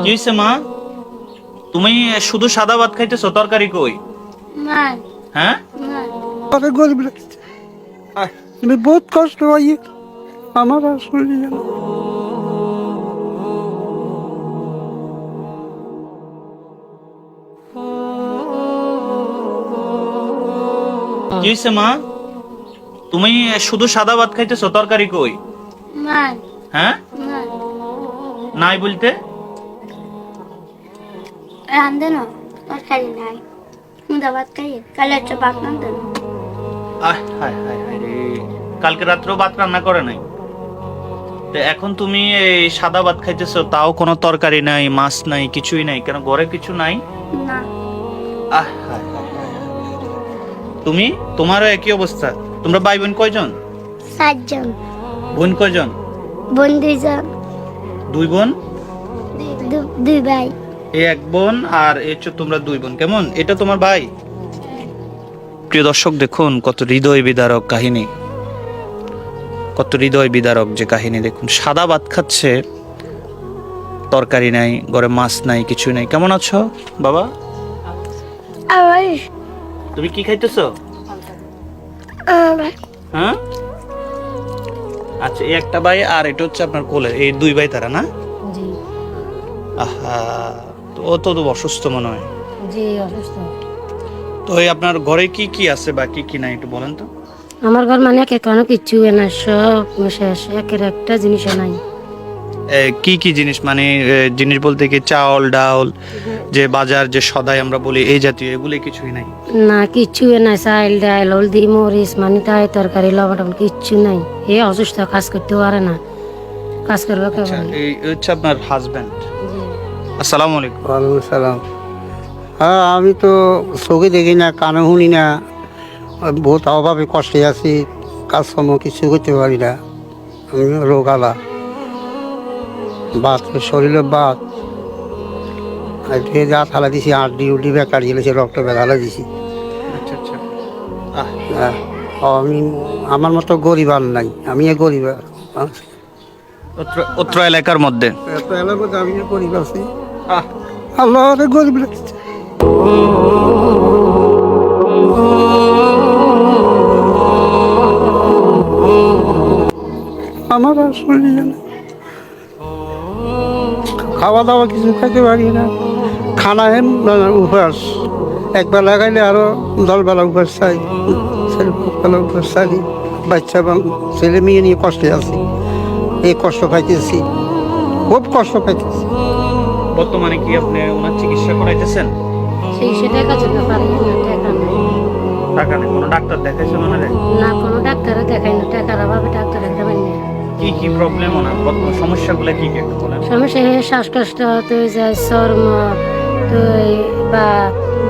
কি হইছে মা? তুমি শুধু সাদা ভাত খাইতেছো, তরকারি কই? নাই হ্যাঁ, নাই অনেক গরিব লাগছে, আমি বহুত কষ্ট হয় আমার আর শরীরে না। কি হইছে মা? তুমি শুধু সাদা ভাত খাইতেছো, তরকারি কই? নাই হ্যাঁ, নাই নাই বলতে? রান্ধে না তরকারি নাই মুদা ভাত খাই কালে একটা ভাত রান্ধে না হায় হায় হায় রে, কালকে রাত্রেও ভাত রান্না করে নাই? তো এখন তুমি এই সাদা ভাত খাইতেছো, তাও কোনো তরকারি নাই, মাছ নাই, কিছুই নাই? কেন, ঘরে কিছু নাই? না হায় হায় হায় হায়। তুমি, তোমারও একই অবস্থা? তোমরা ভাই বোন কয়জন? 7 জন বোন কয়জন? বোন 2 জন দুই বোন? দুই ভাই এই এক বোন আর এই হচ্ছে তোমরা দুই বোন। কেমন, এটা তোমার ভাই? প্রিয় দর্শক, দেখুন কত হৃদয় বিদারক কাহিনী, কত হৃদয় বিদারক যে কাহিনী। দেখুন, সাদা ভাত খাচ্ছে, তরকারি নাই, ঘরে মাছ নাই, কিছু নাই। কেমন আছো বাবা? আবার তুমি কি খাইতেছো? হ্যাঁ, আচ্ছা, এই একটা ভাই আর এটা হচ্ছে আপনার কোলে, এই দুই ভাই তারা না? জি আহা, তো ও তো অসুস্থ মনে হয়। জি অসুস্থ। তো এই আপনার ঘরে কি কি আছে বা কি কি নাই একটু বলেন তো। আমার ঘর মানে এখনো কিচ্ছু না, সব শেষ, একের একটা জিনিস নাই। কি কি জিনিস মানে, জিনিস বলতে কি চাউল ডাউল, যে বাজার যে সদাই আমরা বলি, এই জাতীয় এগুলো কিছুই নাই? না কিচ্ছু নাই, চাল ডাল হলদি মরিচ মানে তাই তরকারি লবণ কিচ্ছু নাই। এ অসুস্থ, কাজ করতে পারে না, কাজ করবে আচ্ছা, কেমন? এই হচ্ছে আপনার হাজবেন্ড। আসসালামু আলাইকুম। ওয়ালাইকুম সালাম। হ্যাঁ, আমি তো চোখে দেখি না, কানে শুনি না, বহুত অভাবে কষ্টে আছি, কাজকর্ম কিছু করতে পারি না। আমি রোগালা, বাত শরীরে বাত, যা থালা দিছি, আড্ডি উড্ডি বেকার গেলেছে, রক্ত বেড়ালা দিছি। আচ্ছা আচ্ছা। হ্যাঁ, আমি আমার মতো গরিব আর নাই, আমি গরিব। অত্র এলাকার মধ্যে এত এলাকাতে আমি গরিব আছি, আহ, আল্লাহ অনেক গরিব লাগছে। আমার আর শরীরে না, খাওয়া দাওয়া কিছু খাইতে পারি না, খানা হেন উপবাস, একবেলা খাইলে আরো 10 বেলা উপবাস চাই, বেলা উপবাস চাই। বাচ্চা ছেলে মেয়ে নিয়ে কষ্টে আছি, এই কষ্ট পাইতেছি, খুব কষ্ট পাইতেছি। বর্তমানে কি আপনি ওনার চিকিৎসা করাইতেছেন? সেই সে টাকা জন্য পারি না, টাকা নাই। টাকা নেই, কোনো ডাক্তার দেখাইছেন ওনারে? না কোনো ডাক্তারে দেখাই না, টাকার অভাবে ডাক্তার দেখাতে পারি না। কি কি প্রবলেম ওনার, বর্তমান সমস্যাগুলো কি কি একটু বলেন। সমস্যা শ্বাসকষ্ট তো যায়, চর্ম তো বা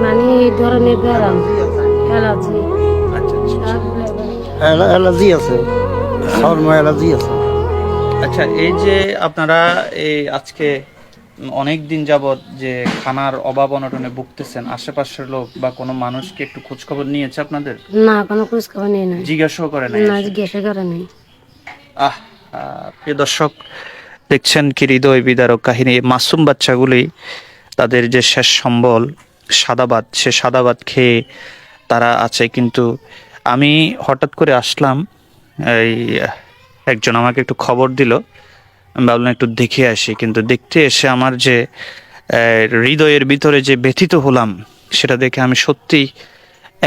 মানে এই ধরনের ব্যায়াম, অ্যালার্জি আচ্ছা আচ্ছা। অ্যালার্জি আছে, শর্ম অ্যালার্জি আছে। আচ্ছা, এই যে আপনারা এই আজকে অনেক দিন যাবত যে খানার অভাব অনটনে ভুগতেছেন, আশেপাশের লোক বা কোনো মানুষকে একটু খোঁজ খবর নিয়েছে আপনাদের? না কোনো খোঁজ খবর নেই না, জিজ্ঞাসাও করে নাই? না জিজ্ঞাসা করে নেই। প্রিয় দর্শক, দেখছেন কি হৃদয় বিদারক কাহিনী। এই মাসুম বাচ্চাগুলি, তাদের যে শেষ সম্বল সাদাবাদ, সে সাদাবাদ খেয়ে তারা আছে। কিন্তু আমি হঠাৎ করে আসলাম, এই একজন আমাকে একটু খবর দিল, আমি ভাবলাম একটু দেখে আসি। কিন্তু দেখতে এসে আমার যে হৃদয়ের ভিতরে যে ব্যথিত হলাম, সেটা দেখে আমি সত্যি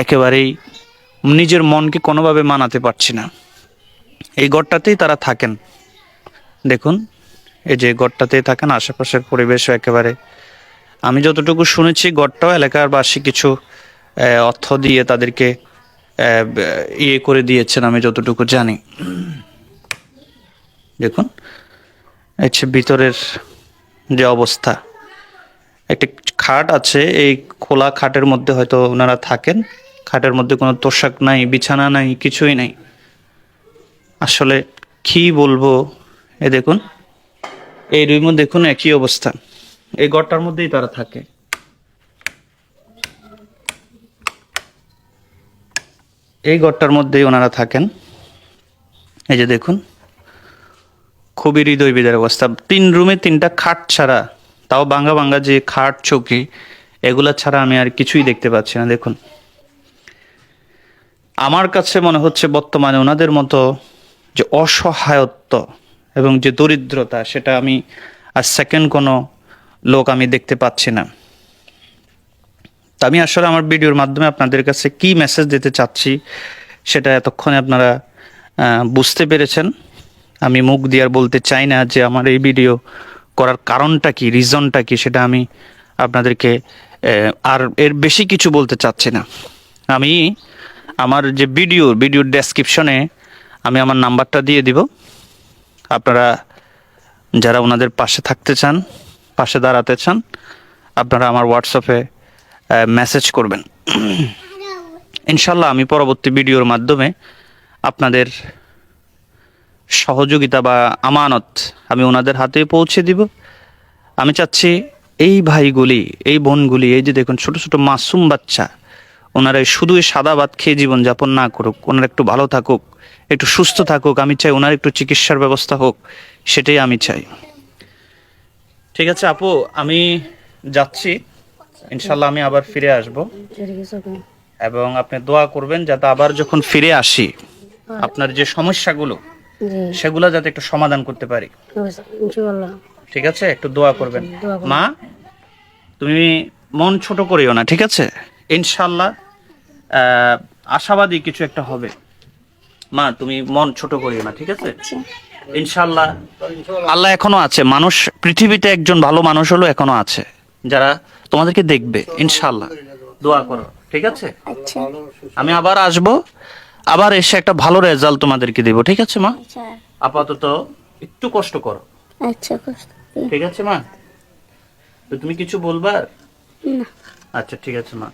একেবারেই নিজের মনকে কোনোভাবে মানাতে পারছি না। এই ঘরটাতেই তারা থাকেন, দেখুন, এই যে ঘরটাতেই থাকেন, আশেপাশের পরিবেশও একেবারে, আমি যতটুকু শুনেছি ঘরটাও এলাকার বাসী কিছু অর্থ দিয়ে তাদেরকে ইয়ে করে দিয়েছেন, আমি যতটুকু জানি। দেখুন, হচ্ছে ভিতরের যে অবস্থা। একটি খাট আছে, এই খোলা খাটের মধ্যে হয়তো ওনারা থাকেন, খাটের মধ্যে কোনো তোশাক নাই, বিছানা নাই, কিছুই নাই। আসলে কি বলবো, এ দেখুন, এই রুমও দেখুন একই অবস্থা, এই ঘরটার মধ্যেই তারা থাকে। এই ঘরটার মধ্যেই ওনারা থাকেন। এই যে দেখুন, খুবই হৃদয় বিদার অবস্থা। 3 রুমে 3টা খাট ছাড়া তাও ভাঙ্গা ভাঙ্গা যে খাট চৌকি এগুলা ছাড়া আমি আর কিছুই দেখতে পাচ্ছি না। দেখুন, আমার কাছে মনে হচ্ছে বর্তমানে ওনাদের মতো যে অসহায়ত্ব এবং যে দরিদ্রতা, সেটা আমি আর সেকেন্ড কোনো লোক আমি দেখতে পাচ্ছি না। তা আমি আসলে আমার ভিডিওর মাধ্যমে আপনাদের কাছে কি মেসেজ দিতে চাচ্ছি সেটা এতক্ষণে আপনারা বুঝতে পেরেছেন। আমি মুখ দিয়ে আর বলতে চাই না যে আমার এই ভিডিও করার কারণটা কি, রিজনটা কি, সেটা আমি আপনাদেরকে আর এর বেশি কিছু বলতে চাচ্ছি না। আমি আমার যে ভিডিওর ডেসক্রিপশনে আমি আমার নাম্বারটা দিয়ে দিব। আপনারা যারা ওনাদের পাশে থাকতে চান, পাশে দাঁড়াতে চান, আপনারা আমার হোয়াটসঅ্যাপে মেসেজ করবেন। ইনশাল্লাহ আমি পরবর্তী ভিডিওর মাধ্যমে আপনাদের সহযোগিতা বা আমানত আমি ওনাদের হাতে পৌঁছে দিব। আমি চাচ্ছি এই ভাইগুলি, এই বোনগুলি, এই যে দেখুন ছোট ছোট মাসুম বাচ্চা, ওনারা শুধু এই সাদা ভাত খেয়ে জীবনযাপন না করুক, ওনারা একটু ভালো থাকুক, একটু সুস্থ থাকুক। আমি চাই ওনার একটু চিকিৎসার ব্যবস্থা হোক, সেটাই আমি চাই। ঠিক আছে আপু, আমি যাচ্ছি। ইনশাল্লাহ আমি আবার ফিরে আসব, এবং আপনি দোয়া করবেন যাতে আবার যখন ফিরে আসি আপনার যে সমস্যাগুলো জি সেগুলো যাতে একটু সমাধান করতে পারি। ইনশাআল্লাহ। ঠিক আছে, একটু দোয়া করবেন। দোয়া করবেন। মা, তুমি মন ছোট করিও না, ঠিক আছে? ইনশাল্লাহ আশাবাদী কিছু একটা হবে। মা, তুমি মন ছোট করিও না, ঠিক আছে? ইনশাল্লাহ আল্লাহ এখনো আছে। মানুষ পৃথিবীতে একজন ভালো মানুষ হলো এখনো আছে, যারা তোমাদেরকে দেখবে। ইনশাল্লাহ দোয়া করো, ঠিক আছে? আচ্ছা আমি আবার আসবো, আবার এসে একটা ভালো রেজাল্ট তোমাদেরকে দেবো, ঠিক আছে মা? আচ্ছা আপাতত একটু কষ্ট করো, আচ্ছা কষ্ট করি। ঠিক আছে মা? তো তুমি কিছু বলবা? না আচ্ছা ঠিক আছে মা।